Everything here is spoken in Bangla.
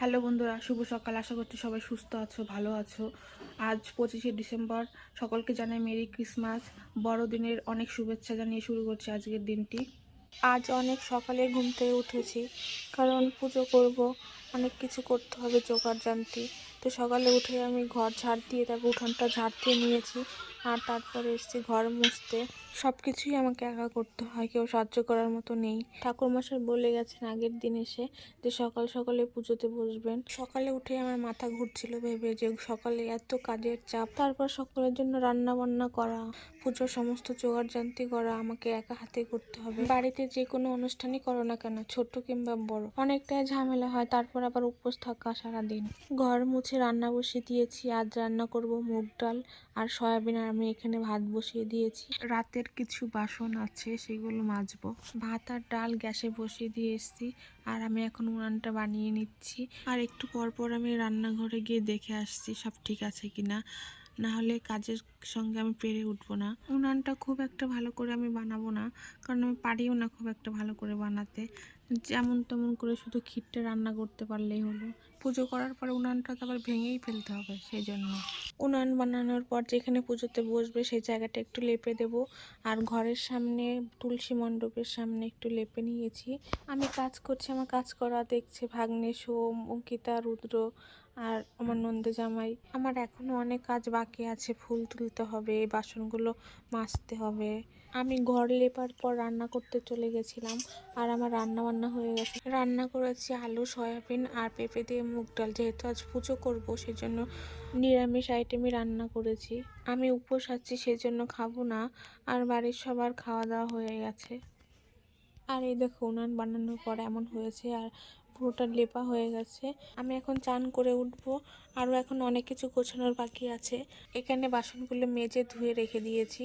হ্যালো বন্ধুরা, শুভ সকাল। আশা করছি সবাই সুস্থ আছো, ভালো আছো। আজ 25শে ডিসেম্বর। সকলকে জানাই মেরি ক্রিসমাস। বড়দিনের অনেক শুভেচ্ছা জানিয়ে শুরু করছি আজকের দিনটি। আজ অনেক সকালে ঘুম থেকে উঠেছি, কারণ পুজো করব, অনেক কিছু করতে হবে জোগাড় জানতি। তো সকালে উঠে আমি ঘর ঝাড় দিয়ে তারপর উঠানটা ঝাড় দিয়ে নিয়েছি, আর তারপরে এসেছি ঘর মুছতে। সব কিছুই আমাকে একা করতে হয়, কেউ সাহায্য করার মতো নেই। ঠাকুরমশাই বলে গেছেন আগের দিন এসে যে সকাল সকালে পুজোতে বসবেন। সকালে উঠে আমার মাথা ঘুরছিল ভেবে যে সকালে এত কাজের চাপ, তারপর সকলের জন্য রান্না বান্না করা, পুজোর সমস্ত জোগাড় জান্তি করা আমাকে একা হাতে করতে হবে। বাড়িতে যে কোনো অনুষ্ঠানই করো না কেন, ছোট কিংবা বড়, অনেকটাই ঝামেলা হয়। তারপর আবার উপোস থাকা সারাদিন। ঘর মুছে রান্না বসিয়ে দিয়েছি। আজ রান্না করব মুগ ডাল আর সয়াবিন, আর আমি এখানে ভাত বসিয়ে দিয়েছি। রাতের কিছু বাসন আছে, সেগুলো মাজবো। ভাত আর ডাল গ্যাসে বসিয়ে দিয়ে এসেছি, আর আমি এখন উনানটা বানিয়ে নিচ্ছি। আর একটু পর পর আমি রান্নাঘরে গিয়ে দেখে আসছি সব ঠিক আছে কিনা, না হলে কাজের সঙ্গে আমি পেরে উঠবো না। উনানটা খুব একটা ভালো করে আমি বানাবো না, কারণ আমি পারিও না খুব একটা ভালো করে বানাতে। যেমন তেমন করে শুধু ক্ষীরটা রান্না করতে পারলেই হলো। পুজো করার পরে উনানটা তো আবার ভেঙেই ফেলতে হবে, সেই জন্য। উনান বানানোর পর যেখানে পুজোতে বসবে সেই জায়গাটা একটু লেপে দেব, আর ঘরের সামনে তুলসী মণ্ডপের সামনে একটু লেপে নিয়েছি। আমি কাজ করছি, আমার কাজ করা দেখছে ভাগ্নে, সোম, অঙ্কিতা, রুদ্র আর আমার নন্দে জামাই। আমার এখনো অনেক কাজ বাকি আছে, ফুল তুলতে হবে, বাসনগুলো মাজতে হবে। আমি ঘর লেপার পর রান্না করতে চলে গেছিলাম, আর আমার রান্না বান্না হয়ে গেছে। রান্না করেছি আলু, সয়াবিন আর পেঁপে দিয়ে মুগ ডাল। যেহেতু আজ পুজো করবো, সেজন্য নিরামিষ আইটেমই রান্না করেছি। আমি উপোস আছি, সেজন্য খাবো না। আর বাড়ির সবার খাওয়া দাওয়া হয়ে গেছে। আর এই দেখো উনান বানানোর পর এমন হয়েছে, আর পুরোটা লেপা হয়ে গেছে। আমি এখন চান করে উঠবো। আরও এখন অনেক কিছু গোছানোর বাকি আছে। এখানে বাসনগুলো মেজে ধুয়ে রেখে দিয়েছি।